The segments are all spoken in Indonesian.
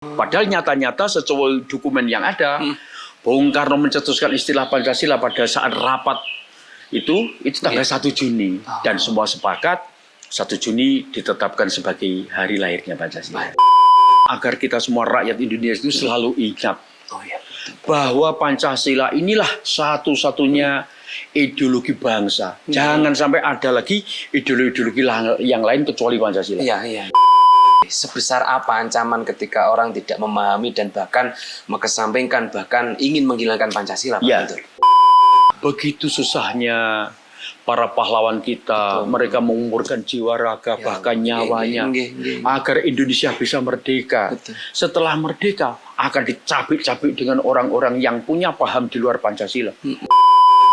Padahal nyata-nyata sesuai dokumen yang ada, Bung Karno mencetuskan istilah Pancasila pada saat rapat itu tanggal 1 Juni. Dan semua sepakat 1 Juni ditetapkan sebagai hari lahirnya Pancasila. Agar kita semua rakyat Indonesia itu selalu ingat bahwa Pancasila inilah satu-satunya ideologi bangsa. Jangan sampai ada lagi ideologi yang lain kecuali Pancasila. Iya. Sebesar apa ancaman ketika orang tidak memahami dan bahkan mengesampingkan, bahkan ingin menghilangkan Pancasila, Pak Guntur? Begitu susahnya para pahlawan kita, mereka mengumurkan jiwa raga, bahkan nyawanya, agar Indonesia bisa merdeka. Setelah merdeka, akan dicabik-cabik dengan orang-orang yang punya paham di luar Pancasila.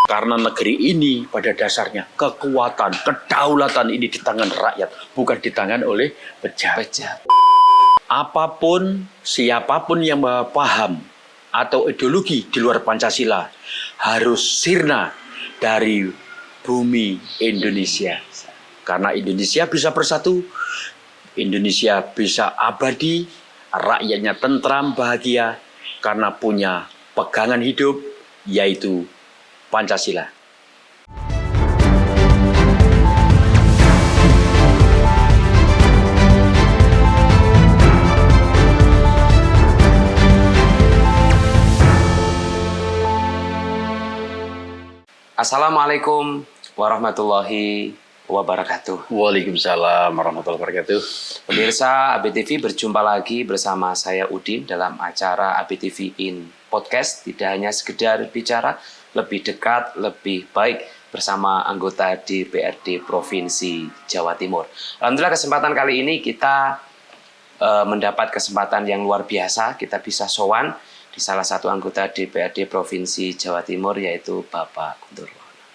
Karena negeri ini pada dasarnya kekuatan, kedaulatan ini di tangan rakyat, bukan di tangan oleh pejabat. Apapun, siapapun yang paham atau ideologi di luar Pancasila harus sirna dari bumi Indonesia. Karena Indonesia bisa bersatu, Indonesia bisa abadi, rakyatnya tentram, bahagia, karena punya pegangan hidup, yaitu Pancasila. Assalamualaikum warahmatullahi wabarakatuh. Waalaikumsalam warahmatullahi wabarakatuh. Pemirsa ABTV, berjumpa lagi bersama saya Udin dalam acara ABTV in Podcast. Tidak hanya sekedar bicara, lebih dekat, lebih baik bersama anggota DPRD Provinsi Jawa Timur. Alhamdulillah kesempatan kali ini kita mendapat kesempatan yang luar biasa. Kita bisa sowan di salah satu anggota DPRD Provinsi Jawa Timur, yaitu Bapak Guntur.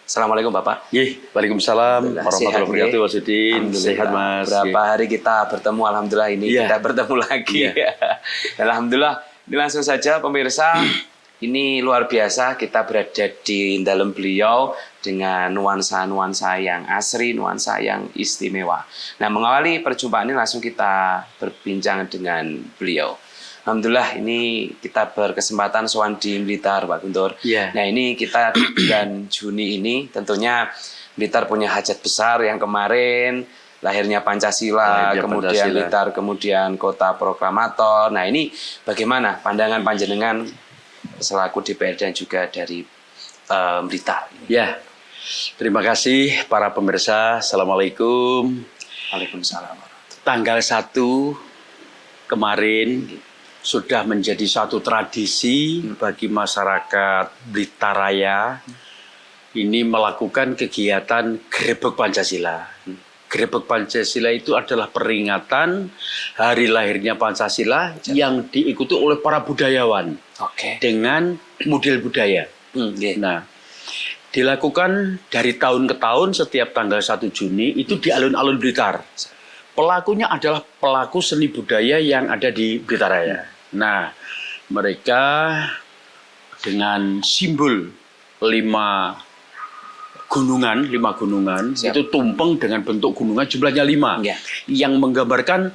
Assalamualaikum Bapak. Waalaikumsalam warahmatullahi wabarakatuh. Mas Udin, sehat Mas. Berapa hari kita bertemu, alhamdulillah ini kita bertemu lagi. Alhamdulillah, ini langsung saja pemirsa. Ini luar biasa, kita berada di dalam beliau dengan nuansa-nuansa yang asri, nuansa yang istimewa. Nah, mengawali perjumpaan ini langsung kita berbincang dengan beliau. Alhamdulillah ini kita berkesempatan sowan di Blitar, Pak Guntur. Nah, ini kita di bulan Juni ini tentunya Blitar punya hajat besar yang kemarin lahirnya Pancasila, kemudian Blitar, kemudian kota proklamator. Nah, ini bagaimana pandangan panjenengan selaku DPR dan juga dari Blitar? Ya, terima kasih para pemirsa. Assalamualaikum. Waalaikumsalam. Tanggal 1 kemarin sudah menjadi satu tradisi bagi masyarakat Blitar Raya ini melakukan kegiatan Grebek Pancasila. Grebek Pancasila itu adalah peringatan hari lahirnya Pancasila yang diikuti oleh para budayawan dengan model budaya. Nah, dilakukan dari tahun ke tahun setiap tanggal 1 Juni itu di alun-alun Blitar. Pelakunya adalah pelaku seni budaya yang ada di Blitar Raya. Nah, mereka dengan simbol 5 gunungan itu tumpeng dengan bentuk gunungan jumlahnya 5 yang menggambarkan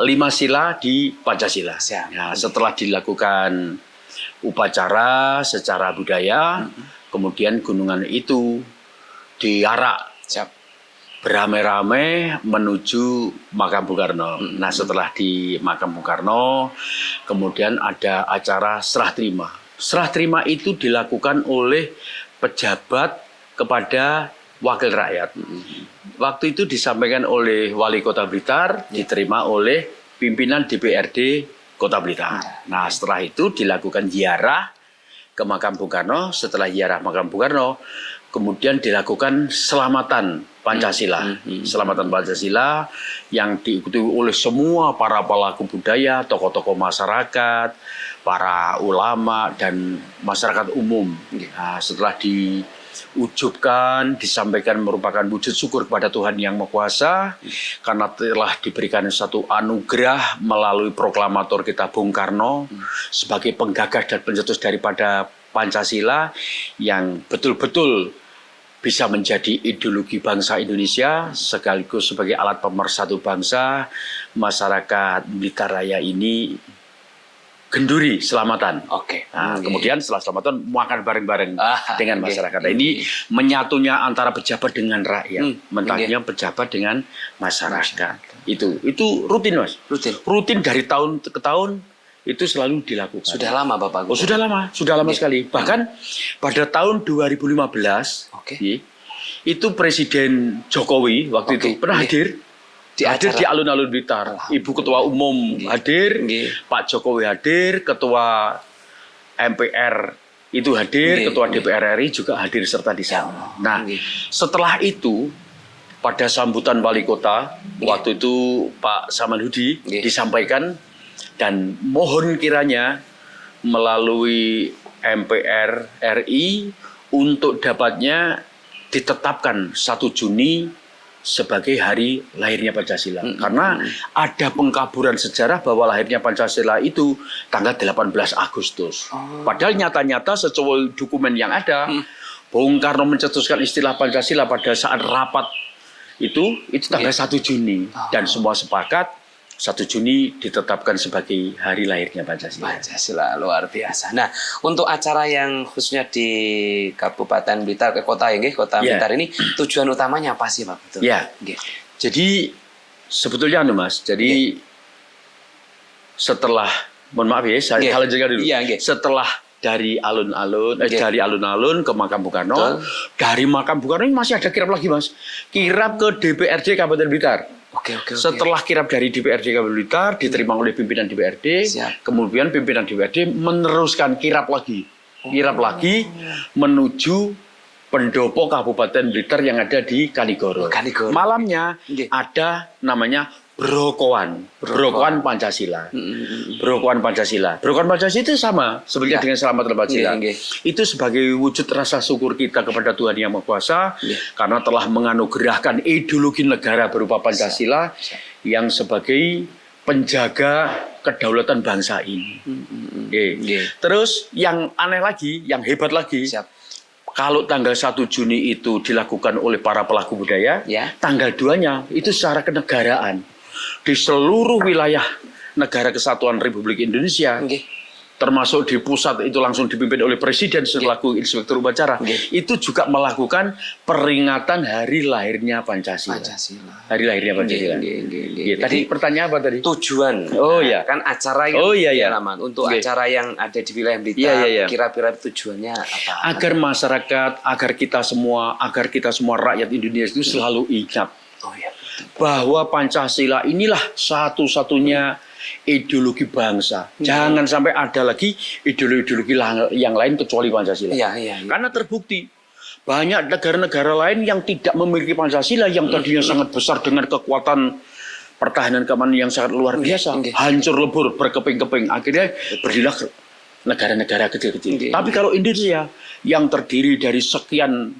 5 sila di Pancasila. Nah, setelah dilakukan upacara secara budaya, kemudian gunungan itu diarak beramai-ramai menuju makam Bung Karno. Nah, setelah di makam Bung Karno, kemudian ada acara serah terima. Serah terima itu dilakukan oleh pejabat kepada wakil rakyat. Waktu itu disampaikan oleh Wali Kota Blitar, diterima oleh pimpinan DPRD Kota Blitar. Nah, setelah itu dilakukan ziarah ke makam Bung Karno. Setelah ziarah makam Bung Karno, kemudian dilakukan selamatan Pancasila. Selamatan Pancasila yang diikuti oleh semua para pelaku budaya, tokoh-tokoh masyarakat, para ulama, dan masyarakat umum. Nah, setelah diucapkan, disampaikan merupakan wujud syukur kepada Tuhan Yang Maha Kuasa karena telah diberikan satu anugerah melalui proklamator kita Bung Karno sebagai penggagas dan pencetus daripada Pancasila yang betul-betul bisa menjadi ideologi bangsa Indonesia sekaligus sebagai alat pemersatu bangsa. Masyarakat Blitar Raya ini genduri selamatan. Oke. Nah, kemudian setelah selamatan makan bareng-bareng dengan masyarakat. Nah, ini Oke. menyatunya antara pejabat dengan rakyat, mentahnya pejabat dengan masyarakat. Itu rutin, Mas. Rutin dari tahun ke tahun itu selalu dilakukan. Sudah lama Bapak? Oh, sudah lama sekali. Bahkan pada tahun 2015, itu Presiden Jokowi waktu itu pernah hadir di alun-alun Blitar. Ibu Ketua Umum hadir, Pak Jokowi hadir, Ketua MPR itu hadir, Ketua DPR RI juga hadir serta di sana. Nah, setelah itu pada sambutan wali kota waktu itu Pak Samanhudi disampaikan dan mohon kiranya melalui MPR RI untuk dapatnya ditetapkan 1 Juni sebagai hari lahirnya Pancasila. Karena ada pengkaburan sejarah bahwa lahirnya Pancasila itu tanggal 18 Agustus. Padahal nyata-nyata sesuai dokumen yang ada, Bung Karno mencetuskan istilah Pancasila pada saat rapat itu tanggal 1 Juni. Dan semua sepakat 1 Juni ditetapkan sebagai hari lahirnya Pancasila. Pancasila, luar biasa. Nah, untuk acara yang khususnya di Kabupaten Blitar, Kota Blitar ini, tujuan utamanya apa sih, Pak? Betul. Jadi sebetulnya Mas, setelah, mohon maaf ya, saya lanjutkan dulu. Setelah dari alun-alun ke makam Bung Karno, dari makam Bung Karno ini masih ada kirap lagi, Mas. Kirap ke DPRD Kabupaten Blitar. Setelah kirap dari DPRD Kabupaten Blitar diterima oleh pimpinan DPRD, kemudian pimpinan DPRD meneruskan kirap lagi menuju pendopo Kabupaten Blitar yang ada di Kanigoro. Malamnya ada namanya Brokowan Pancasila. Brokowan Pancasila itu sama sebenarnya dengan Selamat Pancasila. Itu sebagai wujud rasa syukur kita kepada Tuhan Yang Maha Kuasa karena telah menganugerahkan ideologi negara berupa Pancasila yang sebagai penjaga kedaulatan bangsa ini. Terus yang aneh lagi, yang hebat lagi, kalau tanggal 1 Juni itu dilakukan oleh para pelaku budaya, tanggal 2-nya itu secara kenegaraan. Di seluruh wilayah negara kesatuan Republik Indonesia, termasuk di pusat itu langsung dipimpin oleh Presiden selaku Inspektur Upacara, itu juga melakukan peringatan hari lahirnya Pancasila. Hari lahirnya Pancasila. Tadi pertanyaan apa tadi? Tujuan. Kan acara yang untuk acara yang ada di wilayah Blitar, kira-kira tujuannya apa? Agar masyarakat, agar kita semua rakyat Indonesia itu selalu ingat bahwa Pancasila inilah satu-satunya ideologi bangsa. Jangan sampai ada lagi ideologi yang lain kecuali Pancasila. Karena terbukti banyak negara-negara lain yang tidak memiliki Pancasila yang tadinya sangat besar dengan kekuatan pertahanan keamanan yang sangat luar biasa, hancur lebur, berkeping-keping, akhirnya berdirilah negara-negara kecil-kecil. Tapi kalau Indonesia yang terdiri dari sekian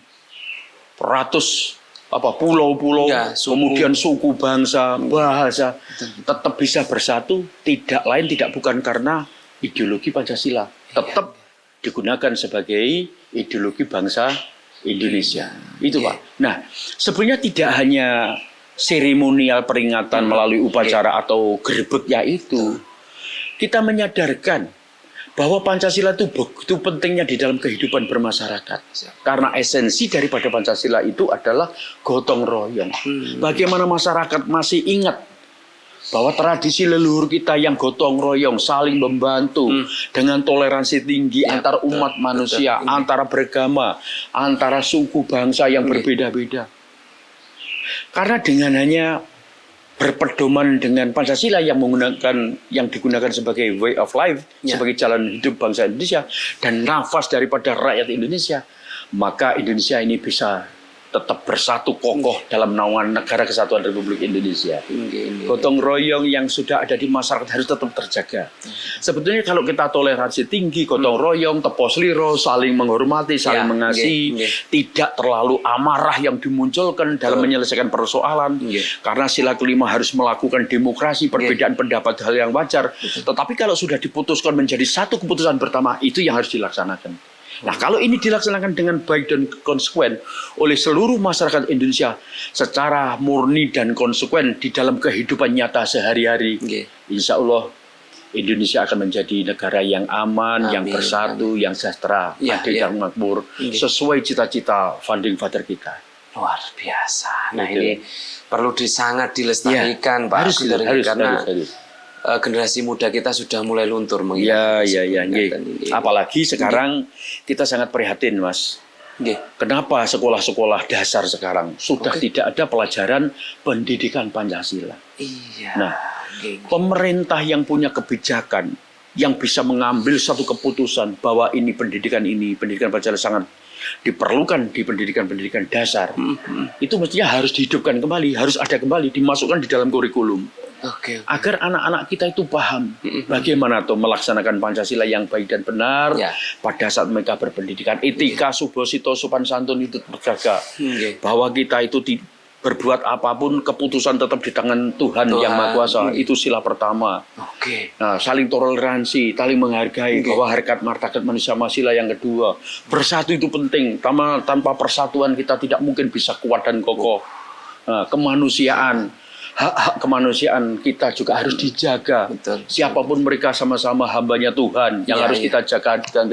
ratus pulau-pulau, kemudian suku, bangsa, bahasa, tetap bisa bersatu, tidak bukan karena ideologi Pancasila, tetap digunakan sebagai ideologi bangsa Indonesia. Itu Pak. Nah, sebenarnya tidak hanya seremonial peringatan melalui upacara atau gerebeknya itu, kita menyadarkan bahwa Pancasila itu begitu pentingnya di dalam kehidupan bermasyarakat. Karena esensi daripada Pancasila itu adalah gotong royong. Bagaimana masyarakat masih ingat bahwa tradisi leluhur kita yang gotong royong, saling membantu dengan toleransi tinggi antar umat manusia, antara beragama, antara suku bangsa yang berbeda-beda. Karena dengan hanya berpedoman dengan Pancasila yang digunakan sebagai way of life, sebagai jalan hidup bangsa Indonesia dan nafas daripada rakyat Indonesia, maka Indonesia ini bisa tetap bersatu kokoh dalam naungan negara kesatuan Republik Indonesia. Gotong royong yang sudah ada di masyarakat harus tetap terjaga. Sebetulnya kalau kita toleransi tinggi, gotong royong, tepos liro, saling menghormati, saling mengasihi, tidak terlalu amarah yang dimunculkan dalam menyelesaikan persoalan. Karena sila kelima harus melakukan demokrasi, perbedaan pendapat hal yang wajar. Tetapi kalau sudah diputuskan menjadi satu keputusan pertama, itu yang harus dilaksanakan. Nah, kalau ini dilaksanakan dengan baik dan konsekuen oleh seluruh masyarakat Indonesia secara murni dan konsekuen di dalam kehidupan nyata sehari-hari, insya Allah Indonesia akan menjadi negara yang aman, yang bersatu, yang sejahtera, adil dan makmur, sesuai cita-cita founding father kita. Luar biasa. Nah ini perlu sangat dilestarikan Pak harus, karena generasi muda kita sudah mulai luntur mengingat. Ya. Apalagi sekarang kita sangat prihatin, Mas. Kenapa sekolah-sekolah dasar sekarang sudah tidak ada pelajaran pendidikan Pancasila? Iya. Nah, pemerintah yang punya kebijakan, yang bisa mengambil satu keputusan bahwa pendidikan Pancasila sangat diperlukan di pendidikan dasar, itu mestinya harus dihidupkan kembali, harus ada kembali, dimasukkan di dalam kurikulum. Agar anak-anak kita itu paham bagaimana tuh melaksanakan Pancasila yang baik dan benar pada saat mereka berpendidikan. Etika, subosito, sopan santun itu terjaga. Bahwa kita itu berbuat apapun, keputusan tetap di tangan Tuhan yang Maha Kuasa. Itu sila pertama. Nah, saling toleransi, saling menghargai, bahwa harkat martabat manusia sila yang kedua. Bersatu itu penting. Tanpa persatuan kita tidak mungkin bisa kuat dan kokoh. Nah, kemanusiaan, hak-hak kemanusiaan kita juga harus dijaga. Siapapun mereka sama-sama hambanya Tuhan yang harus kita jaga dan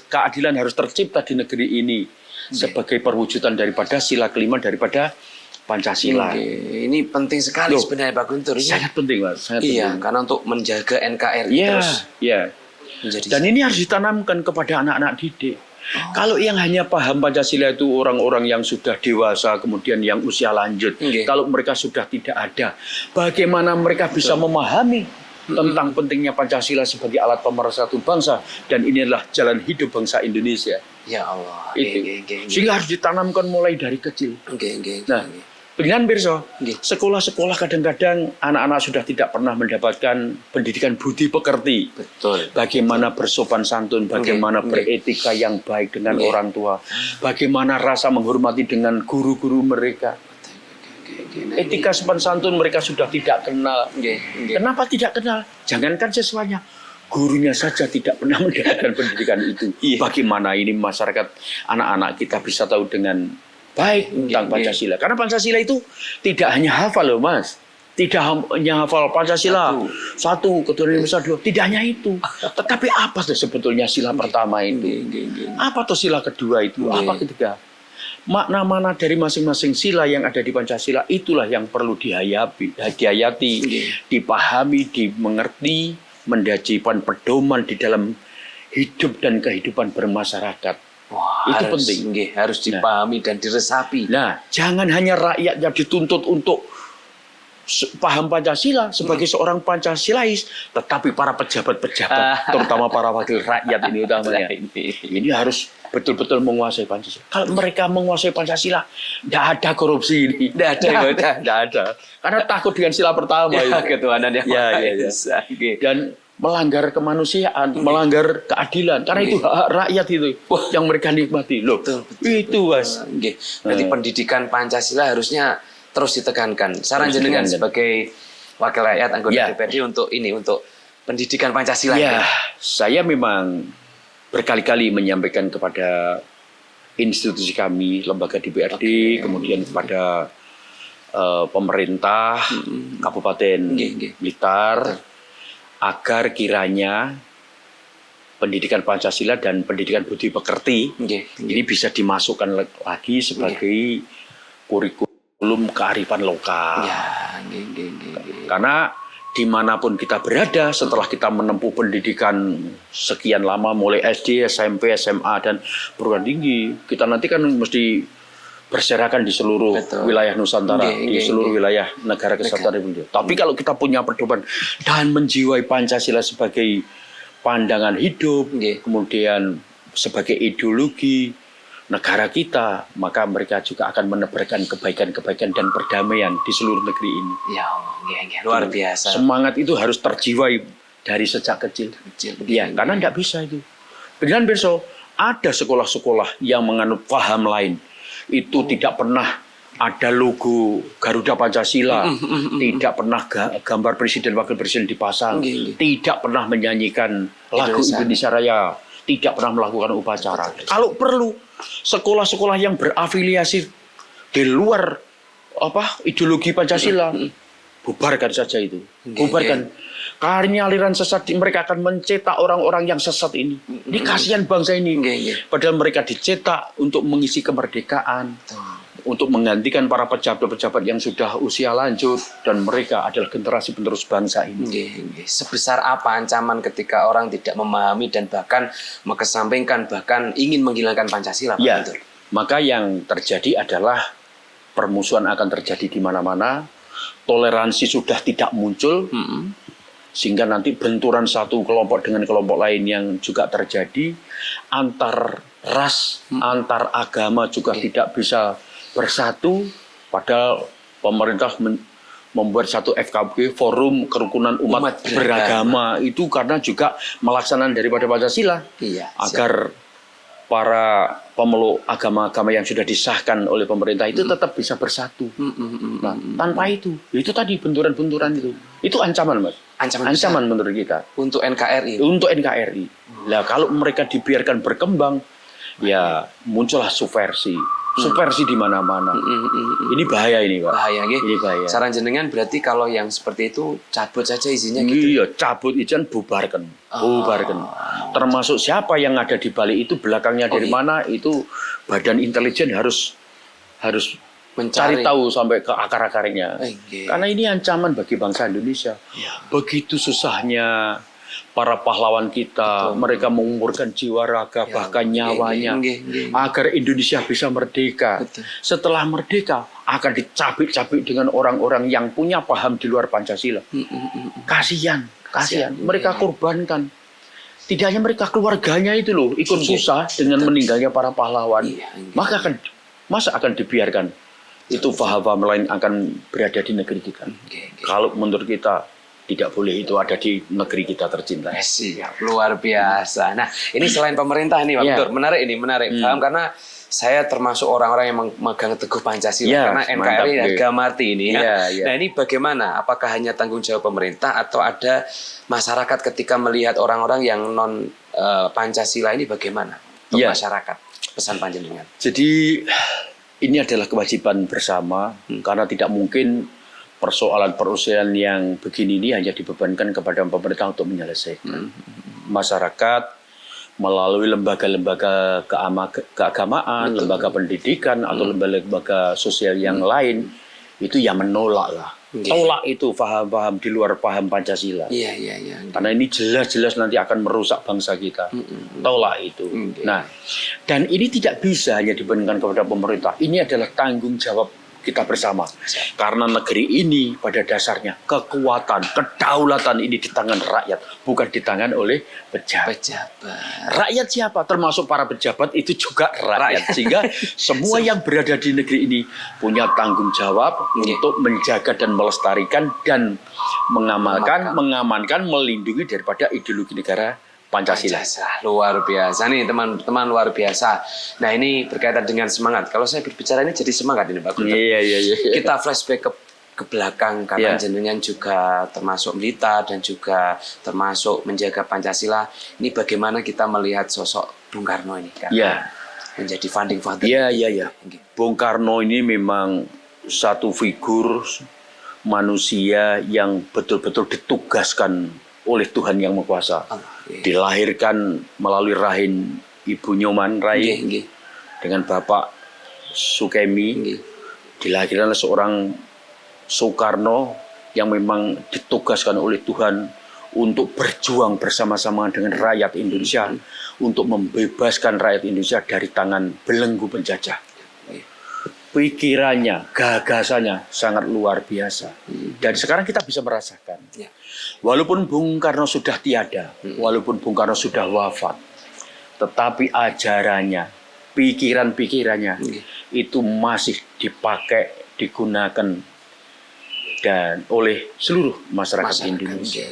keadilan harus tercipta di negeri ini. Sebagai perwujudan daripada sila kelima daripada Pancasila. Ini penting sekali sebenarnya Pak Guntur. Sangat penting, Mas. Karena untuk menjaga NKRI terus. Dan ini harus ditanamkan kepada anak-anak didik. Kalau yang hanya paham Pancasila itu orang-orang yang sudah dewasa, kemudian yang usia lanjut. Kalau mereka sudah tidak ada, bagaimana mereka bisa memahami tentang pentingnya Pancasila sebagai alat pemersatu bangsa, dan ini adalah jalan hidup bangsa Indonesia. Ya Allah. Sehingga harus ditanamkan mulai dari kecil. Nah, dengan pirsa, sekolah-sekolah kadang-kadang anak-anak sudah tidak pernah mendapatkan pendidikan budi pekerti. Bagaimana bersopan santun, bagaimana beretika yang baik dengan orang tua, bagaimana rasa menghormati dengan guru-guru mereka. Etika sopan santun mereka sudah tidak kenal. Kenapa tidak kenal? Jangankan siswanya, gurunya saja tidak pernah mendapatkan pendidikan itu. Bagaimana ini masyarakat, anak-anak kita bisa tahu dengan baik tentang Pancasila? Karena Pancasila itu tidak hanya hafal loh, Mas. Tidak hanya hafal Pancasila satu, keturunan besar dua. Tidak hanya itu. Tetapi apa tuh sebetulnya sila pertama itu? Apa tuh sila kedua itu? Apa ketiga? Makna-makna dari masing-masing sila yang ada di Pancasila itulah yang perlu dihayati, dipahami, dimengerti, menjadi pedoman di dalam hidup dan kehidupan bermasyarakat. Itu penting. Harus dipahami dan diresapi. Nah, jangan hanya rakyat yang dituntut untuk paham Pancasila sebagai seorang Pancasilais, tetapi para pejabat-pejabat, terutama para wakil rakyat ini utamanya, ini harus betul-betul menguasai Pancasila. Kalau mereka menguasai Pancasila, tidak ada korupsi ini. Tidak ada. Karena takut dengan sila pertama. Ketuhanan yang Maha Esa. Dan melanggar kemanusiaan, melanggar keadilan. Karena itu hak rakyat itu yang mereka nikmati. Betul. Itu, Mas. Berarti pendidikan Pancasila harusnya terus ditekankan. Saran jenengan sebagai wakil rakyat anggota DPRD untuk pendidikan Pancasila. Saya memang berkali-kali menyampaikan kepada institusi kami, lembaga DPRD, kemudian kepada pemerintah Kabupaten Blitar, agar kiranya pendidikan Pancasila dan pendidikan budi pekerti ini bisa dimasukkan lagi sebagai kurikulum kearifan lokal. Karena dimanapun kita berada, setelah kita menempuh pendidikan sekian lama, mulai SD, SMP, SMA, dan perguruan tinggi, kita nanti kan mesti berserakan di seluruh wilayah Nusantara, di seluruh wilayah negara kesatuan Republik. Tapi kalau kita punya pedoman dan menjiwai Pancasila sebagai pandangan hidup, kemudian sebagai ideologi negara kita, maka mereka juga akan menebarkan kebaikan-kebaikan dan perdamaian di seluruh negeri ini. Ya Allah, luar biasa. Semangat itu harus terjiwai dari sejak kecil. Karena tidak bisa itu. Dengan besok ada sekolah-sekolah yang menganut paham lain. Itu tidak pernah ada logo Garuda Pancasila, tidak pernah gambar presiden wakil presiden dipasang, tidak pernah menyanyikan lagu Indonesia Raya, tidak pernah melakukan upacara. Kalau perlu sekolah-sekolah yang berafiliasi di luar ideologi Pancasila, bubarkan saja itu. Bubarkan. Karena aliran sesat mereka akan mencetak orang-orang yang sesat ini. Ini kasihan bangsa ini. Padahal mereka dicetak untuk mengisi kemerdekaan, untuk menggantikan para pejabat-pejabat yang sudah usia lanjut, dan mereka adalah generasi penerus bangsa ini. Sebesar apa ancaman ketika orang tidak memahami dan bahkan mengesampingkan, bahkan ingin menghilangkan Pancasila, Pak Ya, Guntur? maka yang terjadi adalah permusuhan akan terjadi di mana-mana, toleransi sudah tidak muncul, sehingga nanti benturan satu kelompok dengan kelompok lain yang juga terjadi, antar ras, antar agama juga tidak bisa bersatu, padahal pemerintah membuat satu FKB, Forum Kerukunan Umat Beragama, itu karena juga melaksanaan daripada Pancasila, agar para pemeluk agama-agama yang sudah disahkan oleh pemerintah itu tetap bisa bersatu. Nah, tanpa itu tadi benturan-benturan itu ancaman, Mas. Ancaman menurut kita. Untuk NKRI. Untuk NKRI. Nah, kalau mereka dibiarkan berkembang, ya muncullah subversi. Subversi di mana-mana. Ini bahaya ini, Pak. Bahaya, gitu. Ini bahaya. Saran jenengan berarti kalau yang seperti itu cabut saja izinnya gitu. Iya, cabut izin, bubarkan. Bubarkan. Termasuk siapa yang ada di balik itu, belakangnya dari mana, itu badan intelijen harus mencari tahu sampai ke akar-akarnya. Karena ini ancaman bagi bangsa Indonesia. Begitu susahnya para pahlawan kita, mereka mengumurkan jiwa raga, bahkan nyawanya, agar Indonesia bisa merdeka. Setelah merdeka, akan dicabik-cabik dengan orang-orang yang punya paham di luar Pancasila. Kasihan. Mereka korbankan. Tidak hanya mereka, keluarganya itu loh, ikut susah dengan meninggalnya para pahlawan. Masa akan dibiarkan itu paham-paham lain akan berada di negeri kita. Kalau menurut kita, tidak boleh itu ada di negeri kita tercinta. Siap, luar biasa. Nah, ini selain pemerintah nih, Pak Guntur, menarik. Paham, karena saya termasuk orang-orang yang memegang teguh Pancasila, karena NKRI harga mati ini. Nah, ini bagaimana? Apakah hanya tanggung jawab pemerintah atau ada masyarakat ketika melihat orang-orang yang non Pancasila ini bagaimana? Untuk masyarakat, pesan panjenengan. Jadi ini adalah kewajiban bersama, karena tidak mungkin persoalan yang begini ini hanya dibebankan kepada pemerintah untuk menyelesaikan. Masyarakat melalui lembaga-lembaga keagamaan, lembaga pendidikan, atau lembaga-lembaga sosial yang lain, itu yang menolak lah. Tolak itu paham-paham di luar paham Pancasila. Karena ini jelas-jelas nanti akan merusak bangsa kita. Tolak itu. Nah, dan ini tidak bisa hanya dibebankan kepada pemerintah. Ini adalah tanggung jawab kita bersama. Karena negeri ini pada dasarnya kekuatan, kedaulatan ini di tangan rakyat, bukan di tangan oleh pejabat. Rakyat siapa? Termasuk para pejabat itu juga rakyat. Sehingga semua yang berada di negeri ini punya tanggung jawab untuk menjaga dan melestarikan dan mengamankan, melindungi daripada ideologi negara Pancasila. Luar biasa nih teman-teman, luar biasa. Nah, ini berkaitan dengan semangat. Kalau saya berbicara ini jadi semangat ini, Pak Guntur. Kita flashback ke belakang, karena jenengan juga termasuk militer dan juga termasuk menjaga Pancasila. Ini bagaimana kita melihat sosok Bung Karno ini kan? Menjadi founding father. Bung Karno ini memang satu figur manusia yang betul-betul ditugaskan oleh Tuhan Yang Maha Kuasa. Dilahirkan melalui rahim Ibu Nyoman Rai dengan Bapak Sukemi. Dilahirkan seorang Soekarno yang memang ditugaskan oleh Tuhan untuk berjuang bersama-sama dengan rakyat Indonesia untuk membebaskan rakyat Indonesia dari tangan belenggu penjajah. Pikirannya, gagasannya sangat luar biasa. Dan sekarang kita bisa merasakan. Walaupun Bung Karno sudah tiada, walaupun Bung Karno sudah wafat, tetapi ajarannya, pikiran-pikirannya itu masih dipakai, digunakan dan oleh seluruh masyarakat Indonesia.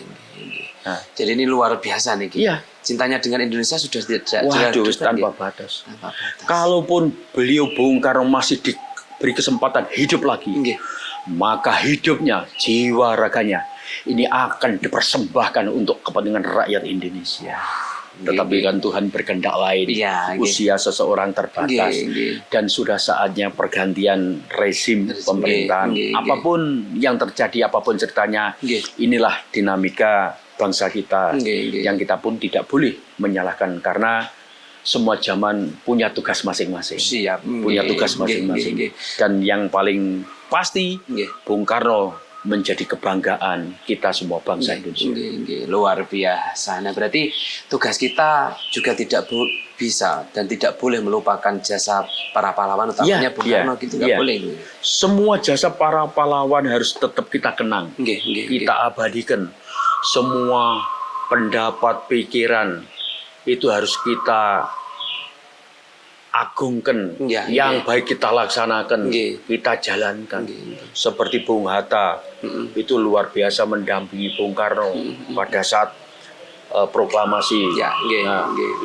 Nah, jadi ini luar biasa nih. Cintanya dengan Indonesia sudah tidak tanpa batas. Kalaupun beliau Bung Karno masih diberi kesempatan hidup lagi, maka hidupnya, jiwa raganya ini akan dipersembahkan untuk kepentingan rakyat Indonesia. tetapi kan Tuhan berkehendak lain. Usia seseorang terbatas dan sudah saatnya pergantian rezim pemerintahan. Apapun yang terjadi, apapun ceritanya, inilah dinamika bangsa kita yang kita pun tidak boleh menyalahkan karena semua zaman punya tugas masing-masing. Punya tugas masing-masing. Dan yang paling pasti Bung Karno menjadi kebanggaan kita semua bangsa Indonesia. Luar biasa. Nah, berarti tugas kita juga tidak bisa dan tidak boleh melupakan jasa para pahlawan, utamanya Bung Karno gitu, nggak boleh. Semua jasa para pahlawan harus tetap kita kenang, kita abadikan. Semua pendapat, pikiran itu harus kita agungkan, yang baik kita laksanakan, kita jalankan. Seperti Bung Hatta, itu luar biasa mendampingi Bung Karno pada saat proklamasi.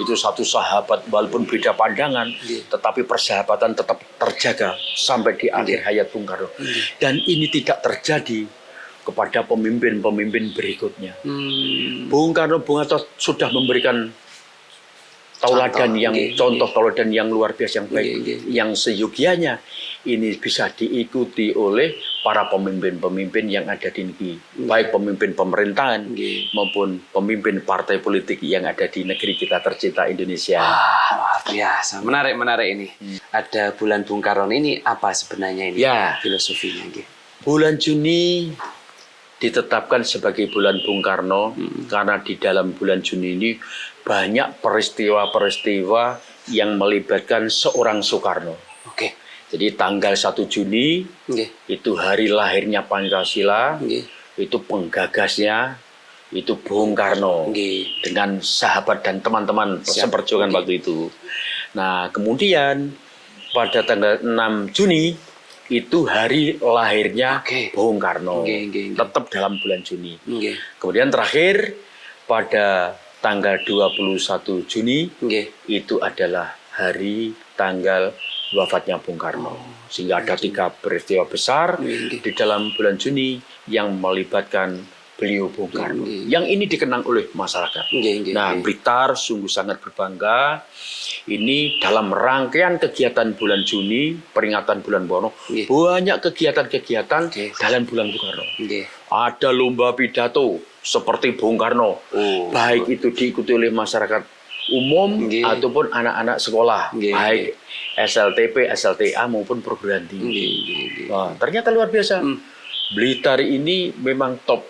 Itu satu sahabat, walaupun beda pandangan, tetapi persahabatan tetap terjaga sampai di akhir hayat Bung Karno. Dan ini tidak terjadi kepada pemimpin-pemimpin berikutnya. Bung Karno, Bung Hatta sudah memberikan tauladan contoh tauladan yang luar biasa, yang baik, yang seyogianya ini bisa diikuti oleh para pemimpin-pemimpin yang ada di negeri, baik pemimpin pemerintahan maupun pemimpin partai politik yang ada di negeri kita tercinta Indonesia. Luar biasa, menarik ini. Ada bulan Bung Karno ini apa sebenarnya ini filosofinya? Bulan Juni ditetapkan sebagai bulan Bung Karno karena di dalam bulan Juni ini banyak peristiwa-peristiwa yang melibatkan seorang Soekarno. Jadi tanggal 1 Juni itu hari lahirnya Pancasila, itu penggagasnya itu Bung Karno dengan sahabat dan teman-teman seperjuangan waktu itu. Nah, kemudian pada tanggal 6 Juni itu hari lahirnya Bung Karno, tetap dalam bulan Juni. Kemudian terakhir pada tanggal 21 Juni itu adalah hari tanggal wafatnya Bung Karno. Sehingga ada 3 peristiwa besar di dalam bulan Juni yang melibatkan beliau Bung Karno. Yang ini dikenang oleh masyarakat. Nah, Blitar sungguh sangat berbangga. Ini dalam rangkaian kegiatan bulan Juni, peringatan bulan Bung Karno, banyak kegiatan-kegiatan dalam bulan Bung Karno. Ada lomba pidato seperti Bung Karno, baik itu diikuti oleh masyarakat umum ataupun anak-anak sekolah, baik SLTP, SLTA maupun perguruan tinggi. Wah, ternyata luar biasa. Blitar ini memang top.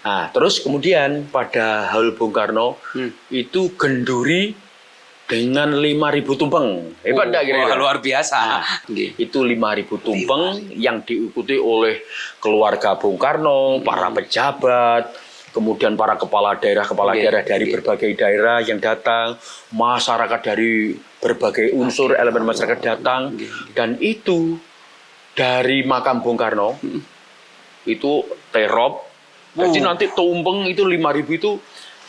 Nah, terus kemudian pada Haul Bung Karno itu genduri dengan 5.000 tumpeng. Hebat enggak kira-kira? Luar biasa. Nah, itu 5.000 tumpeng yang diikuti oleh keluarga Bung Karno, para pejabat, kemudian para kepala daerah dari berbagai daerah yang datang, masyarakat dari berbagai unsur elemen masyarakat datang, dan itu dari makam Bung Karno itu terop. Jadi nanti tumpeng itu 5.000 itu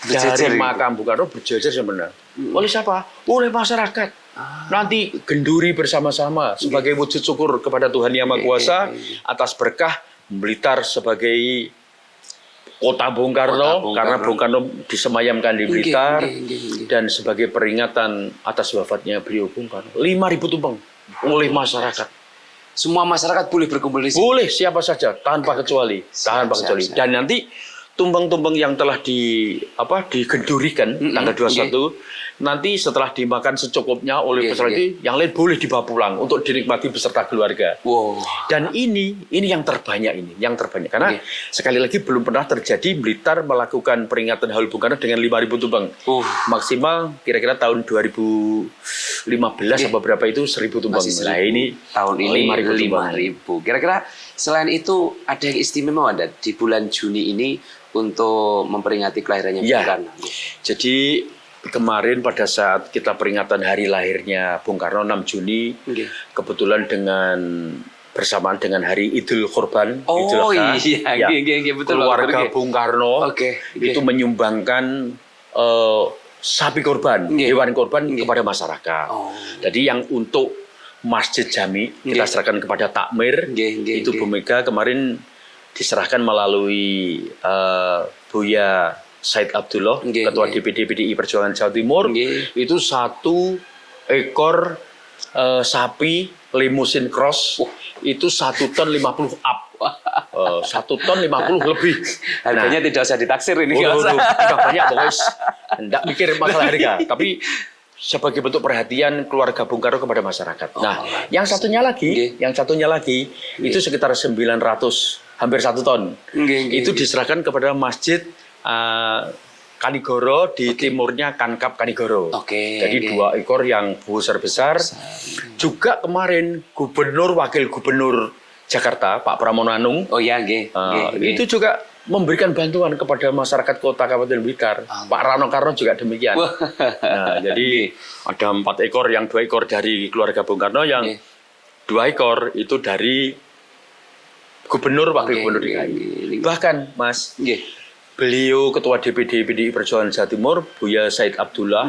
dari makam Bung Karno berjejer sebenarnya. Oleh siapa? Oleh masyarakat. Nanti genduri bersama-sama sebagai wujud syukur kepada Tuhan Yang Maha Kuasa atas berkah Blitar sebagai kota Bung Karno, karena Bung Karno disemayamkan di Blitar, dan sebagai peringatan atas wafatnya beliau Bung Karno. 5.000 tumpeng oleh masyarakat. Semua masyarakat boleh berkumpul di sini? Boleh, siapa saja, tanpa kecuali. Dan nanti tumpeng-tumpeng yang telah digendurikan tanggal 21, nanti setelah dimakan secukupnya oleh peserta itu, yang lain boleh dibawa pulang untuk dinikmati beserta keluarga. Dan ini yang terbanyak karena sekali lagi belum pernah terjadi Blitar melakukan peringatan Haul Bung Karno dengan 5.000 tumpeng. Maksimal kira-kira tahun 2015 atau berapa itu 1.000 tumpeng. Nah, ini tahun ini 5.000. Kira-kira selain itu ada yang istimewa di bulan Juni ini untuk memperingati kelahirannya Bung Karno? Jadi kemarin pada saat kita peringatan hari lahirnya Bung Karno 6 Juni, kebetulan bersamaan dengan hari Idul Kurban, Idul Adha, betul, keluarga Bung Karno itu menyumbangkan sapi korban, hewan korban kepada masyarakat. Jadi yang untuk Masjid Jami kita serahkan kepada takmir, itu Bu Mega kemarin diserahkan melalui Buya Said Abdullah, Ketua DPD PDI Perjuangan Jawa Timur, itu 1 ekor sapi limusin cross, itu 1 ton 50 up. 1 ton 50 lebih. Harganya tidak usah ditaksir ini. Udah banyak pokoknya. Enggak mikir masalah harga, tapi sebagai bentuk perhatian keluarga Bung Karno kepada masyarakat. Nah, yang satunya lagi itu sekitar 900, hampir 1 ton. Itu diserahkan kepada Masjid Kanigoro di timurnya Kankap Kanigoro. Jadi 2 ekor yang besar. Juga kemarin Wakil Gubernur Jakarta, Pak Pramono Anung, itu juga memberikan bantuan kepada masyarakat kota Kabupaten Blitar. Pak Rano Karno juga demikian. Nah, jadi ada 4 ekor, yang 2 ekor dari keluarga Bung Karno, yang 2 ekor itu dari Gubernur, Wakil Gubernur DKI. Bahkan Mas, beliau Ketua DPD PDI Perjuangan Jawa Timur, Buya Said Abdullah,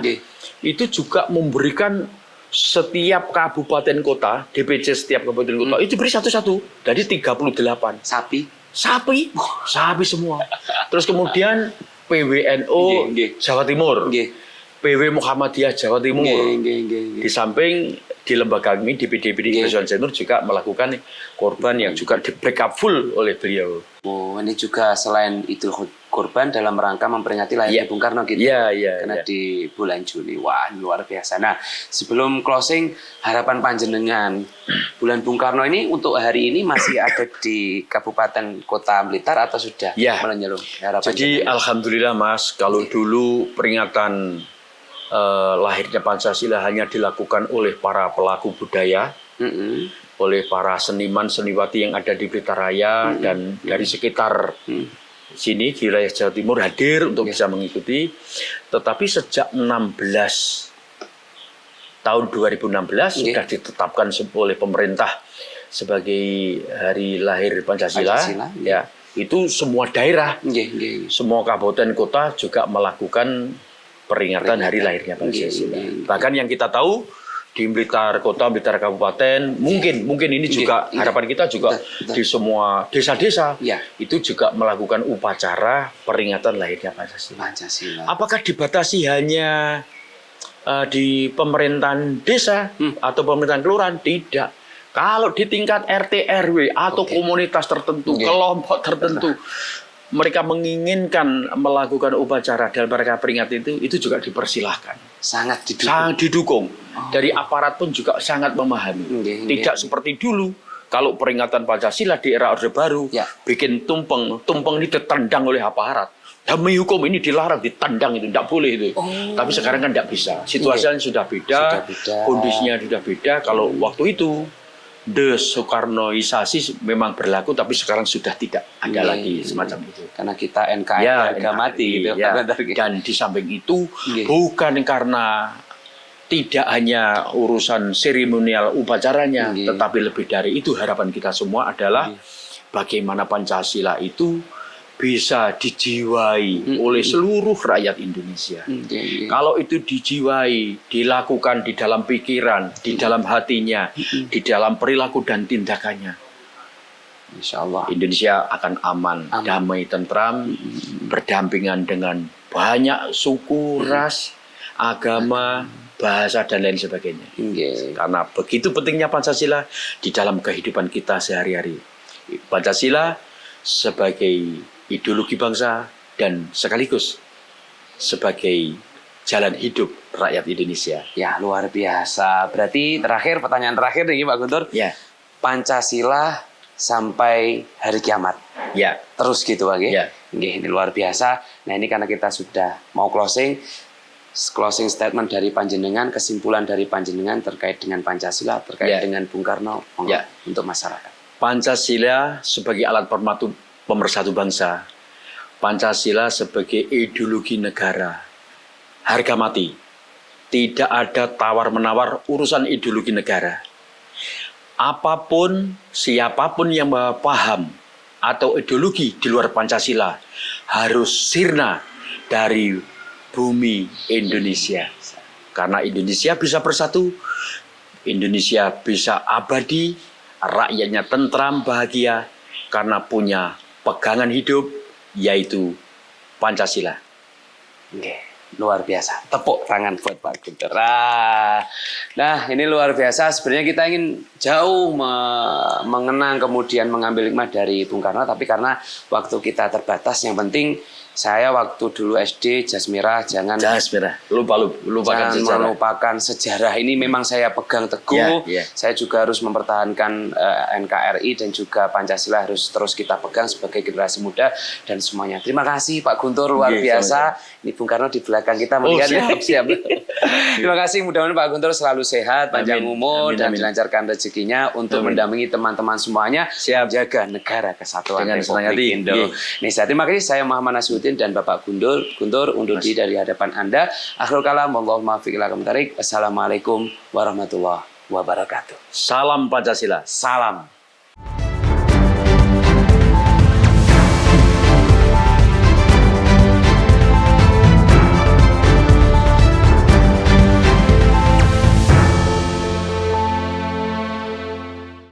itu juga memberikan setiap kabupaten kota, DPC setiap kabupaten kota, itu beri satu-satu dari 38. Sapi semua. Terus kemudian PWNO Jawa Timur, PW Muhammadiyah Jawa Timur. Di samping di lembaga kami DPD PDI Perjuangan Jawa Timur juga melakukan korban yang juga di backup full oleh beliau. Ini juga selain itu korban dalam rangka memperingati lahirnya Bung Karno gitu. Karena di bulan Juni. Wah, luar biasa. Nah, sebelum closing, harapan panjenengan bulan Bung Karno ini untuk hari ini masih ada di Kabupaten Kota Blitar atau sudah menyeluruh? Jadi alhamdulillah Mas, kalau dulu peringatan lahirnya Pancasila hanya dilakukan oleh para pelaku budaya, oleh para seniman-seniwati yang ada di Blitar Raya dan dari sekitar sini di wilayah Jawa Timur hadir untuk bisa mengikuti. Tetapi sejak tahun 2016 sudah ditetapkan oleh pemerintah sebagai hari lahir Pancasila. Ya, itu semua daerah, semua kabupaten kota juga melakukan peringatan hari lahirnya Pancasila. Bahkan yang kita tahu di Blitar Kota, Blitar Kabupaten, mungkin ini juga harapan kita juga di semua desa-desa itu juga melakukan upacara peringatan lahirnya Pancasila. Apakah dibatasi hanya di pemerintahan desa atau pemerintahan kelurahan? Tidak. Kalau di tingkat RT RW atau komunitas tertentu, kelompok tertentu, mereka menginginkan melakukan upacara dalam rangka peringatan itu juga dipersilahkan. Sangat didukung. Dari aparat pun juga sangat memahami. Tidak seperti dulu. Kalau peringatan Pancasila di era Orde Baru, bikin tumpeng ini ditendang oleh aparat. Demi hukum ini dilarang, ditendang itu, tidak boleh itu. Tapi sekarang kan tidak bisa. Situasinya sudah beda, kondisinya sudah beda. Kalau waktu itu desoekarnoisasi memang berlaku, tapi sekarang sudah tidak ada lagi semacam itu. Karena kita NKRI harga mati gitu. Dan di samping itu bukan karena tidak hanya urusan seremonial upacaranya, tetapi lebih dari itu harapan kita semua adalah bagaimana Pancasila itu bisa dijiwai oleh seluruh rakyat Indonesia. Kalau itu dijiwai, dilakukan di dalam pikiran, di dalam hatinya, di dalam perilaku dan tindakannya, insya Allah Indonesia akan aman, damai, tentram, berdampingan dengan banyak suku, ras, agama, bahasa dan lain sebagainya. Karena begitu pentingnya Pancasila di dalam kehidupan kita sehari-hari. Pancasila sebagai ideologi bangsa dan sekaligus sebagai jalan hidup rakyat Indonesia. Ya, luar biasa. Berarti pertanyaan terakhir nih Pak Guntur. Pancasila sampai hari kiamat. Terus gitu Pak. Ini luar biasa. Nah, ini karena kita sudah mau closing statement dari panjenengan, kesimpulan dari panjenengan terkait dengan Pancasila, terkait dengan Bung Karno untuk masyarakat. Pancasila sebagai alat pemersatu bangsa, Pancasila sebagai ideologi negara, harga mati. Tidak ada tawar-menawar urusan ideologi negara. Apapun, siapapun yang paham atau ideologi di luar Pancasila harus sirna dari bumi Indonesia. Karena Indonesia bisa bersatu, Indonesia bisa abadi, rakyatnya tentram, bahagia, karena punya pegangan hidup, yaitu Pancasila. Oke, luar biasa. Tepuk tangan buat Pak Guntur. Nah, ini luar biasa. Sebenarnya kita ingin jauh mengenang kemudian mengambil hikmah dari Bung Karno, tapi karena waktu kita terbatas, yang penting saya waktu dulu SD Jasmirah jangan lupakan sejarah. melupakan sejarah ini. Memang saya pegang teguh. Saya juga harus mempertahankan NKRI dan juga Pancasila harus terus kita pegang sebagai generasi muda dan semuanya. Terima kasih Pak Guntur, luar biasa. Ini Bung Karno di belakang kita melihat. Siap. Terima kasih, mudah-mudahan Pak Guntur selalu sehat, panjang umur dan dilancarkan rezekinya untuk mendampingi teman-teman semuanya jaga negara kesatuan Republik Indonesia. Terima kasih, saya Muhammad Nasruddin dan Bapak Guntur undur diri dari hadapan Anda. Akhirul kalam, wallahul muwaffiq ila aqwamit thoriq. Wassalamualaikum warahmatullahi wabarakatuh. Salam Pancasila. Salam.